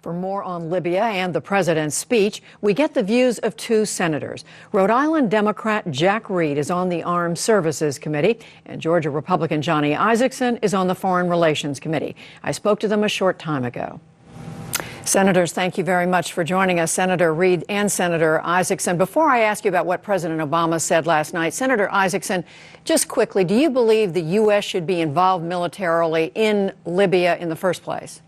For more on Libya and the president's speech, we get the views of two senators. Rhode Island Democrat Jack Reed is on the Armed Services Committee, and Georgia Republican Johnny Isakson is on the Foreign Relations Committee. I spoke to them a short time ago. Senators, thank you very much for joining us, Senator Reed and Senator Isakson. Before I ask you about what President Obama said last night, Senator Isakson, just quickly, do you believe the U.S. should be involved militarily in Libya in the first place?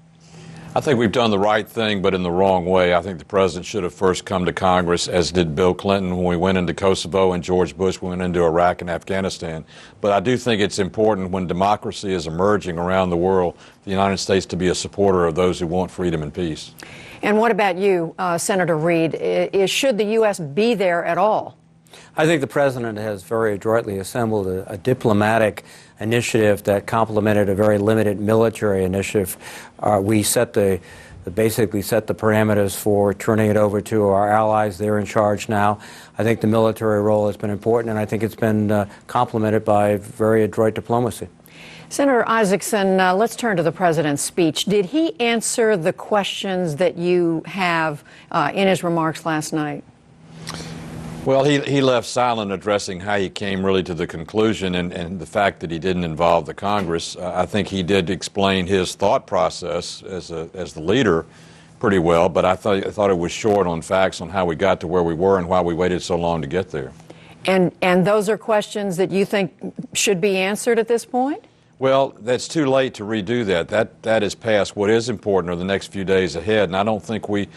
I think we've done the right thing, but in the wrong way. I think the president should have first come to Congress, as did Bill Clinton when we went into Kosovo and George Bush went into Iraq and Afghanistan. But I do think it's important when democracy is emerging around the world, the United States to be a supporter of those who want freedom and peace. And what about you, Senator Reed? Should the U.S. be there at all? I think the president has very adroitly assembled a diplomatic initiative that complemented a very limited military initiative. We basically set the parameters for turning it over to our allies. They're in charge now. I think the military role has been important, and I think it's been complemented by very adroit diplomacy. Senator Isakson, let's turn to the president's speech. Did he answer the questions that you have in his remarks last night? Well, he left silent addressing how he came really to the conclusion and the fact that he didn't involve the Congress. I think he did explain his thought process as the leader pretty well, but I thought it was short on facts on how we got to where we were and why we waited so long to get there. And those are questions that you think should be answered at this point? Well, that's too late to redo that. That is past. What is important are the next few days ahead, and I think we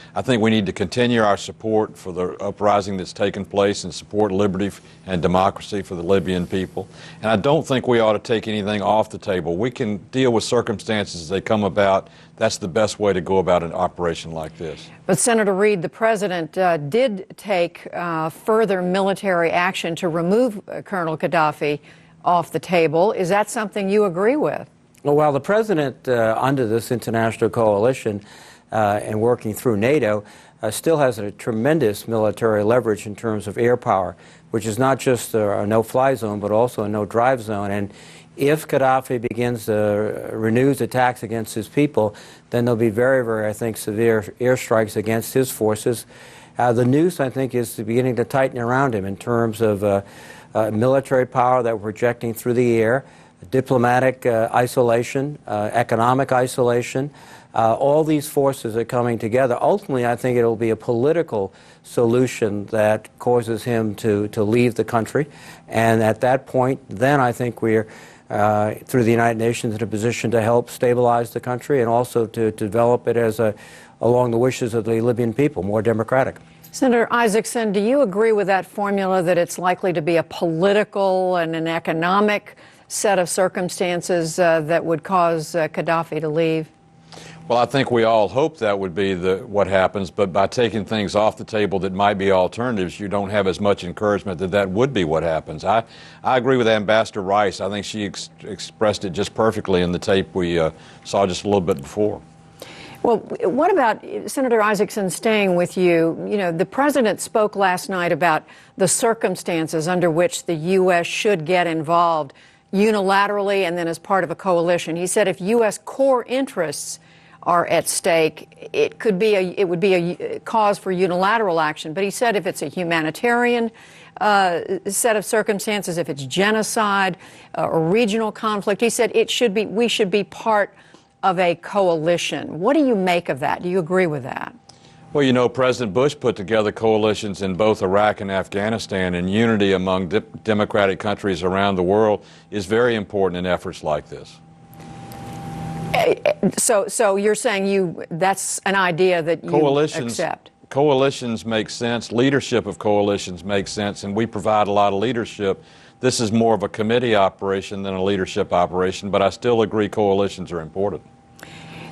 need to continue our support for the uprising that's taken place and support liberty and democracy for the Libyan people. And I don't think we ought to take anything off the table. We can deal with circumstances as they come about. That's the best way to go about an operation like this. But Senator Reed, the president did take further military action to remove Colonel Qaddafi off the table. Is that something you agree with? Well, the president, under this international coalition and working through NATO, still has a tremendous military leverage in terms of air power, which is not just a no-fly zone, but also a no-drive zone. And if Qaddafi begins to renews attacks against his people, then there'll be very, very, I think, severe airstrikes against his forces. The noose, I think, is beginning to tighten around him in terms of military power that we're projecting through the air, diplomatic isolation, economic isolation. All these forces are coming together. Ultimately, I think it'll be a political solution that causes him to leave the country. And at that point, then I think we're, through the United Nations, in a position to help stabilize the country and also to develop it as along the wishes of the Libyan people, more democratic. Senator Isakson, do you agree with that formula that it's likely to be a political and an economic set of circumstances that would cause Qaddafi to leave? Well, I think we all hope that would be what happens, but by taking things off the table that might be alternatives, you don't have as much encouragement that would be what happens. I agree with Ambassador Rice. I think she expressed it just perfectly in the tape we saw just a little bit before. Well, what about, Senator Isakson, staying with you? You know, the president spoke last night about the circumstances under which the U.S. should get involved unilaterally and then as part of a coalition. He said if U.S. core interests are at stake, it would be a cause for unilateral action. But he said if it's a humanitarian set of circumstances, if it's genocide or regional conflict, he said we should be part of a coalition. What do you make of that? Do you agree with that? Well, you know, President Bush put together coalitions in both Iraq and Afghanistan, and unity among democratic countries around the world is very important in efforts like this. So you're saying that's an idea that you accept? Coalitions make sense. Leadership of coalitions makes sense, and we provide a lot of leadership. This is more of a committee operation than a leadership operation, but I still agree coalitions are important.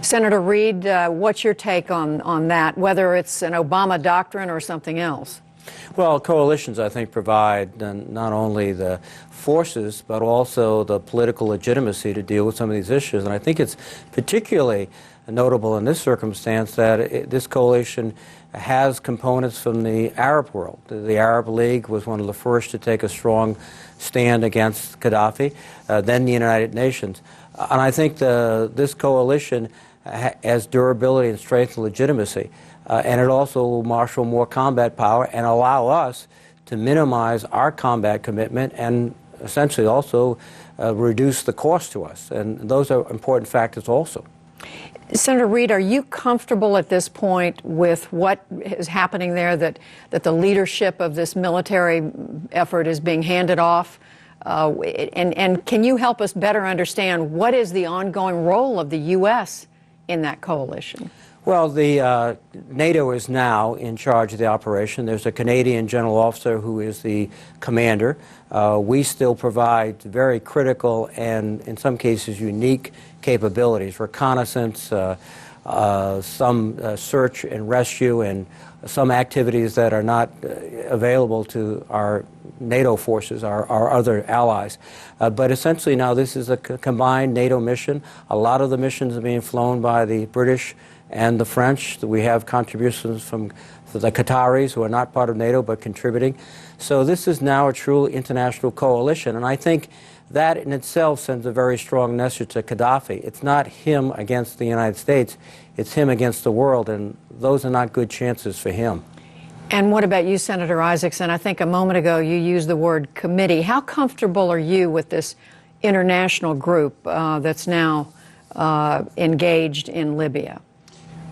Senator Reed, what's your take on that, whether it's an Obama doctrine or something else? Well, coalitions, I think, provide not only the forces, but also the political legitimacy to deal with some of these issues. And I think it's particularly notable in this circumstance that this coalition has components from the Arab world. The Arab League was one of the first to take a strong stand against Qaddafi, then the United Nations. And I think this coalition has durability and strength and legitimacy. And it also will marshal more combat power and allow us to minimize our combat commitment and essentially also reduce the cost to us. And those are important factors also. Senator Reid, are you comfortable at this point with what is happening there, that the leadership of this military effort is being handed off? And can you help us better understand what is the ongoing role of the U.S. in that coalition? Well, the NATO is now in charge of the operation. There's a Canadian general officer who is the commander. We still provide very critical and, in some cases, unique capabilities, reconnaissance, some search and rescue, and some activities that are not available to our NATO forces, our other allies. But essentially now this is a combined NATO mission. A lot of the missions are being flown by the British and the French. We have contributions from the Qataris, who are not part of NATO but contributing. So this is now a true international coalition, and I think that in itself sends a very strong message to Qaddafi. It's not him against the United States, it's him against the world, and those are not good chances for him. And what about you, Senator Isakson? I think a moment ago you used the word committee. How comfortable are you with this international group that's now engaged in Libya?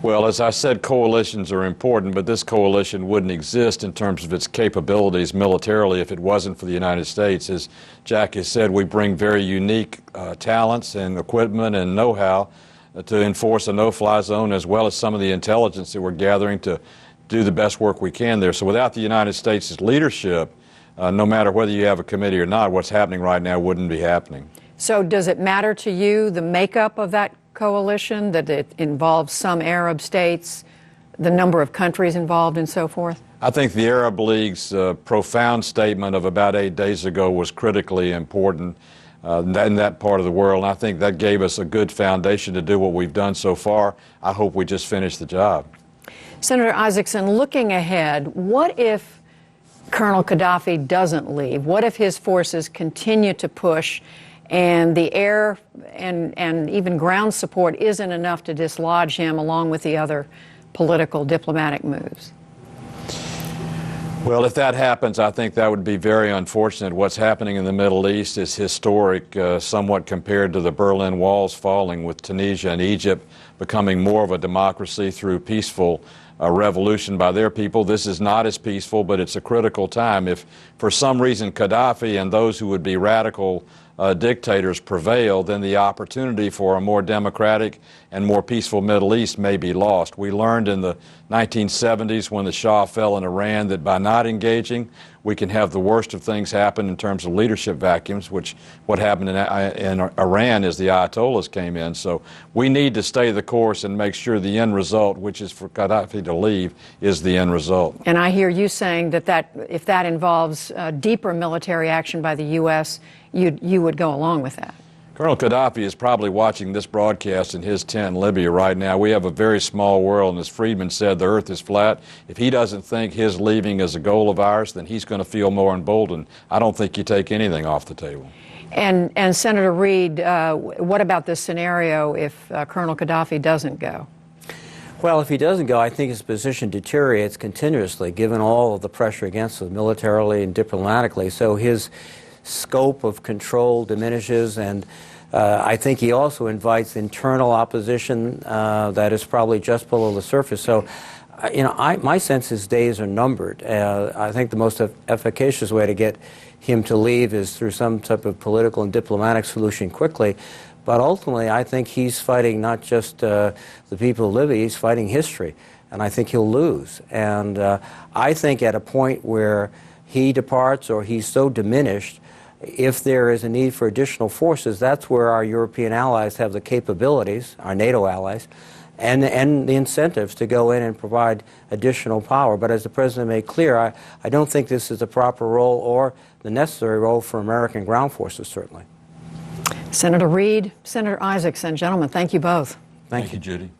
Well, as I said, coalitions are important, but this coalition wouldn't exist in terms of its capabilities militarily if it wasn't for the United States. As Jack has said, we bring very unique talents and equipment and know-how to enforce a no-fly zone, as well as some of the intelligence that we're gathering to do the best work we can there. So without the United States' leadership, no matter whether you have a committee or not, what's happening right now wouldn't be happening. So does it matter to you, the makeup of that coalition, that it involves some Arab states, the number of countries involved and so forth? I think the Arab League's profound statement of about 8 days ago was critically important in that part of the world, and I think that gave us a good foundation to do what we've done so far. I hope we just finish the job. Senator Isakson, looking ahead, what if Colonel Qaddafi doesn't leave? What if his forces continue to push and the air and even ground support isn't enough to dislodge him, along with the other political diplomatic moves? Well, if that happens, I think that would be very unfortunate. What's happening in the Middle East is historic, somewhat compared to the Berlin Wall's falling, with Tunisia and Egypt becoming more of a democracy through peaceful revolution by their people. This is not as peaceful, but it's a critical time. If for some reason Qaddafi and those who would be radical dictators prevail, then the opportunity for a more democratic and more peaceful Middle East may be lost. We learned in the 1970s when the Shah fell in Iran that by not engaging, we can have the worst of things happen in terms of leadership vacuums, which what happened in Iran is the Ayatollahs came in. So we need to stay the course and make sure the end result, which is for Qaddafi to leave, is the end result. And I hear you saying that if that involves deeper military action by the U.S., you would go along with that. Colonel Qaddafi is probably watching this broadcast in his tent in Libya right now. We have a very small world, and as Friedman said, the earth is flat. If he doesn't think his leaving is a goal of ours, then he's going to feel more emboldened. I don't think you take anything off the table. And Senator Reid, what about this scenario if Colonel Qaddafi doesn't go? Well, if he doesn't go, I think his position deteriorates continuously, given all of the pressure against him militarily and diplomatically. So his scope of control diminishes, and I think he also invites internal opposition that is probably just below the surface. So, my sense is days are numbered. I think the most efficacious way to get him to leave is through some type of political and diplomatic solution quickly. But ultimately, I think he's fighting not just the people of Libya, he's fighting history, and I think he'll lose. And I think at a point where he departs or he's so diminished, if there is a need for additional forces, that's where our European allies have the capabilities, our NATO allies, and the incentives to go in and provide additional power. But as the President made clear, I don't think this is the proper role or the necessary role for American ground forces, certainly. Senator Reid, Senator Isakson, gentlemen, thank you both. Thank you, Judy.